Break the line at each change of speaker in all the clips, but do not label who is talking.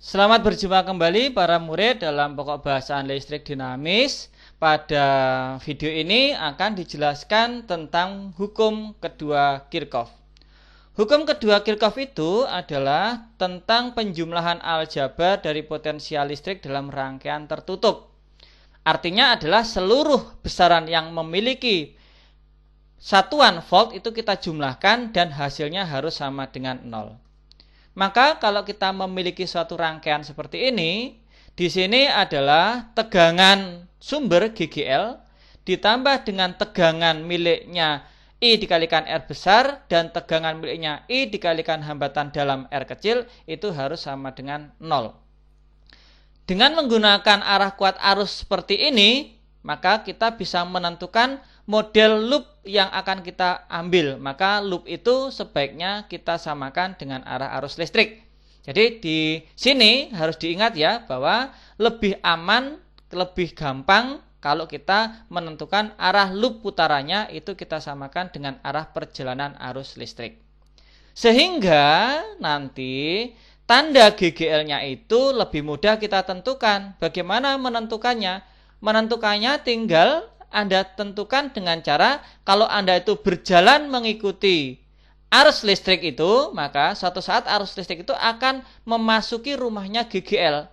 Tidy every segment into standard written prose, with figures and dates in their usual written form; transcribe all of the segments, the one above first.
Selamat berjumpa kembali para murid dalam pokok bahasaan listrik dinamis. Pada video ini akan dijelaskan tentang hukum kedua Kirchhoff. Hukum kedua Kirchhoff itu adalah tentang penjumlahan aljabar dari potensial listrik dalam rangkaian tertutup. Artinya adalah seluruh besaran yang memiliki satuan volt itu kita jumlahkan dan hasilnya harus sama dengan 0. Maka kalau kita memiliki suatu rangkaian seperti ini, di sini adalah tegangan sumber GGL ditambah dengan tegangan miliknya I dikalikan R besar dan tegangan miliknya I dikalikan hambatan dalam R kecil itu harus sama dengan 0. Dengan menggunakan arah kuat arus seperti ini, maka kita bisa menentukan model loop yang akan kita ambil. Maka loop itu sebaiknya kita samakan dengan arah arus listrik. Jadi di sini harus diingat ya bahwa lebih aman, lebih gampang kalau kita menentukan arah loop putarannya itu kita samakan dengan arah perjalanan arus listrik. Sehingga nanti tanda GGL-nya itu lebih mudah kita tentukan. Bagaimana menentukannya? Menentukannya tinggal Anda tentukan dengan cara kalau Anda itu berjalan mengikuti arus listrik itu, maka suatu saat arus listrik itu akan memasuki rumahnya GGL.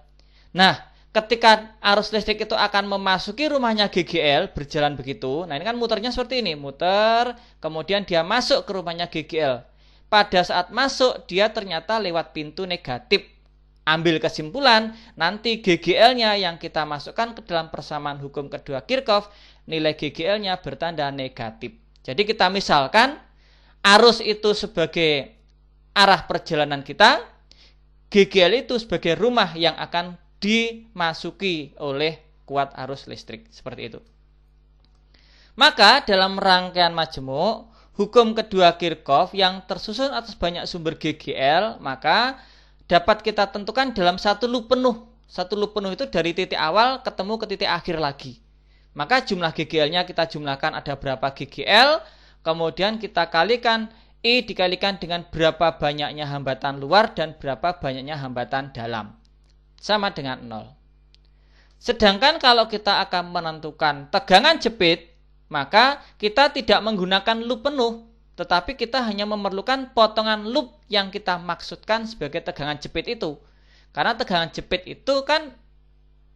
Nah, ketika arus listrik itu akan memasuki rumahnya GGL, berjalan begitu, nah ini kan muternya seperti ini, muter, kemudian dia masuk ke rumahnya GGL. Pada saat masuk, dia ternyata lewat pintu negatif. Ambil kesimpulan, nanti GGL-nya yang kita masukkan ke dalam persamaan hukum kedua Kirchhoff, nilai GGL-nya bertanda negatif. Jadi kita misalkan, arus itu sebagai arah perjalanan kita, GGL itu sebagai rumah yang akan dimasuki oleh kuat arus listrik. Seperti itu. Maka dalam rangkaian majemuk, hukum kedua Kirchhoff yang tersusun atas banyak sumber GGL, maka dapat kita tentukan dalam satu loop penuh. Satu loop penuh itu dari titik awal ketemu ke titik akhir lagi. Maka jumlah GGL-nya kita jumlahkan ada berapa GGL, kemudian kita kalikan I dikalikan dengan berapa banyaknya hambatan luar dan berapa banyaknya hambatan dalam. Sama dengan 0. Sedangkan kalau kita akan menentukan tegangan jepit, maka kita tidak menggunakan loop penuh, tetapi kita hanya memerlukan potongan loop yang kita maksudkan sebagai tegangan jepit itu. Karena tegangan jepit itu kan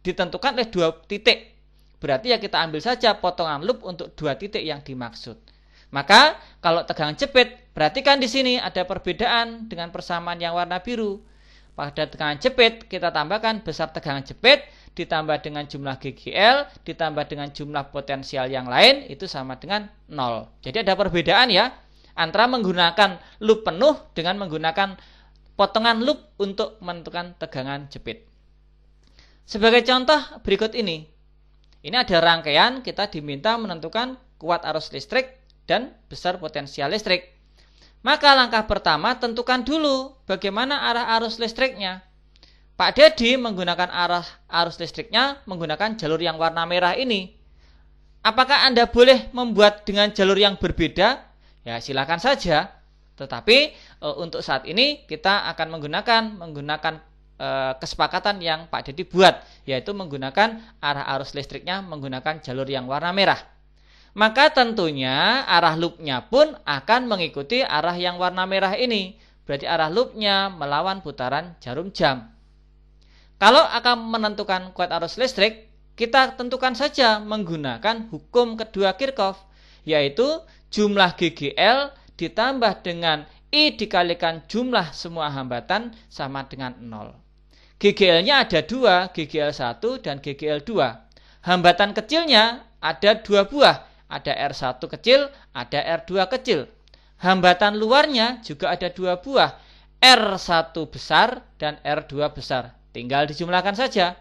ditentukan oleh 2 titik. Berarti ya kita ambil saja potongan loop untuk 2 titik yang dimaksud. Maka kalau tegangan jepit, berarti kan di sini ada perbedaan dengan persamaan yang warna biru. Pada tegangan jepit kita tambahkan besar tegangan jepit ditambah dengan jumlah GGL ditambah dengan jumlah potensial yang lain itu sama dengan 0. Jadi ada perbedaan ya antara menggunakan loop penuh dengan menggunakan potongan loop untuk menentukan tegangan jepit. Sebagai contoh berikut ini. Ini ada rangkaian kita diminta menentukan kuat arus listrik dan besar potensial listrik. Maka langkah pertama tentukan dulu bagaimana arah arus listriknya. Pak Dedi menggunakan arah arus listriknya menggunakan jalur yang warna merah ini. Apakah Anda boleh membuat dengan jalur yang berbeda? Ya silakan saja. Tetapi untuk saat ini kita akan menggunakan kesepakatan yang Pak Dedi buat, yaitu menggunakan arah arus listriknya menggunakan jalur yang warna merah. Maka tentunya arah loopnya pun akan mengikuti arah yang warna merah ini. Berarti arah loopnya melawan putaran jarum jam. Kalau akan menentukan kuat arus listrik, kita tentukan saja menggunakan hukum kedua Kirchhoff, yaitu jumlah GGL ditambah dengan I dikalikan jumlah semua hambatan sama dengan 0. GGL-nya ada 2, GGL1 dan GGL2. Hambatan kecilnya ada 2 buah, ada R1 kecil, ada R2 kecil. Hambatan luarnya juga ada 2 buah, R1 besar dan R2 besar. Tinggal dijumlahkan saja.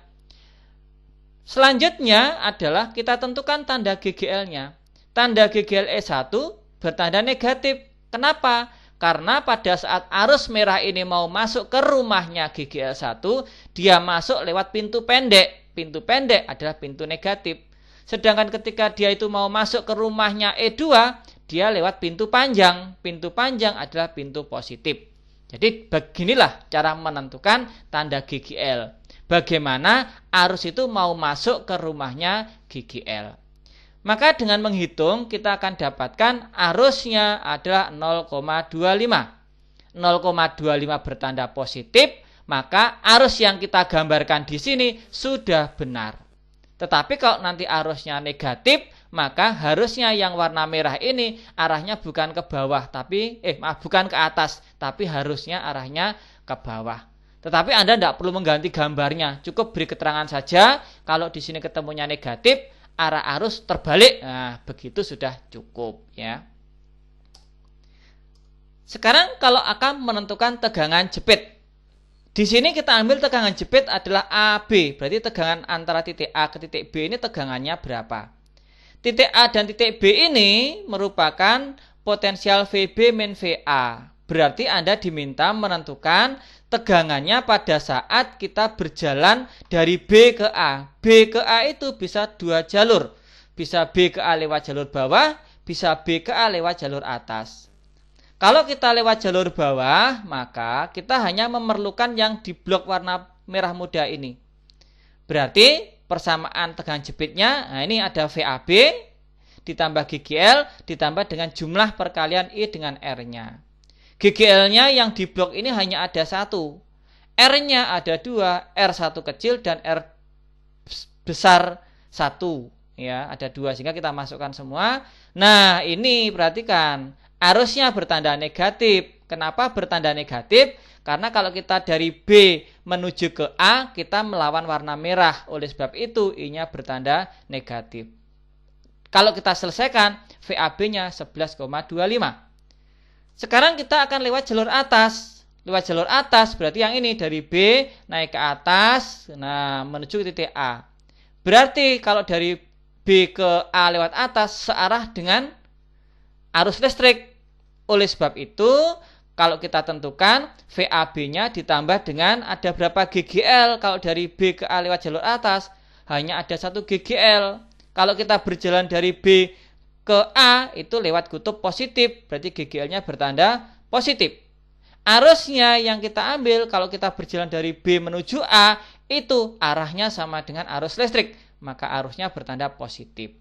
Selanjutnya adalah kita tentukan tanda GGL-nya. Tanda GGL E1 bertanda negatif. Kenapa? Karena pada saat arus merah ini mau masuk ke rumahnya GGL1, dia masuk lewat pintu pendek. Pintu pendek adalah pintu negatif. Sedangkan ketika dia itu mau masuk ke rumahnya E2, dia lewat pintu panjang. Pintu panjang adalah pintu positif. Jadi beginilah cara menentukan tanda GGL. Bagaimana arus itu mau masuk ke rumahnya GGL. Maka dengan menghitung kita akan dapatkan arusnya adalah 0,25. 0,25 bertanda positif, maka arus yang kita gambarkan di sini sudah benar. Tetapi kalau nanti arusnya negatif, maka harusnya yang warna merah ini arahnya bukan ke bawah, bukan ke atas, tapi harusnya arahnya ke bawah. Tetapi Anda tidak perlu mengganti gambarnya, cukup beri keterangan saja. Kalau di sini ketemunya negatif, arah arus terbalik. Nah, begitu sudah cukup ya. Sekarang kalau akan menentukan tegangan jepit. Di sini kita ambil tegangan jepit adalah AB, berarti tegangan antara titik A ke titik B ini tegangannya berapa? Titik A dan titik B ini merupakan potensial VB min VA. Berarti Anda diminta menentukan tegangannya pada saat kita berjalan dari B ke A. B ke A itu bisa dua jalur. Bisa B ke A lewat jalur bawah, bisa B ke A lewat jalur atas. Kalau kita lewat jalur bawah, maka kita hanya memerlukan yang di blok warna merah muda ini. Berarti persamaan tegangan jepitnya, nah ini ada VAB ditambah GGL ditambah dengan jumlah perkalian I dengan R-nya. GGL-nya yang di blok ini hanya ada satu. R-nya ada dua, R1 kecil dan R besar 1. Ya, ada dua sehingga kita masukkan semua. Nah, ini perhatikan, arusnya bertanda negatif. Kenapa bertanda negatif? Karena kalau kita dari B menuju ke A, kita melawan warna merah. Oleh sebab itu, I-nya bertanda negatif. Kalau kita selesaikan, VAB-nya 11,25. Sekarang kita akan lewat jalur atas. Lewat jalur atas berarti yang ini dari B naik ke atas, nah menuju ke titik A. Berarti kalau dari B ke A lewat atas searah dengan arus listrik. Oleh sebab itu, kalau kita tentukan VAB-nya ditambah dengan ada berapa GGL. Kalau dari B ke A lewat jalur atas hanya ada 1 GGL. Kalau kita berjalan dari B ke A itu lewat kutub positif, berarti GGL-nya bertanda positif. Arusnya yang kita ambil kalau kita berjalan dari B menuju A itu arahnya sama dengan arus listrik, maka arusnya bertanda positif.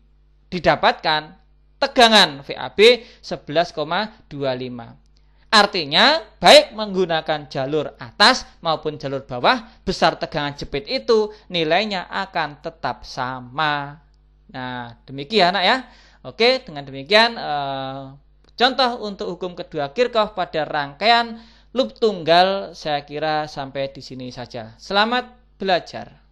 Didapatkan tegangan VAB 11,25. Artinya baik menggunakan jalur atas maupun jalur bawah, besar tegangan jepit itu nilainya akan tetap sama. Nah, demikian anak ya. Oke, dengan demikian contoh untuk hukum kedua Kirchhoff pada rangkaian loop tunggal saya kira sampai di sini saja. Selamat belajar.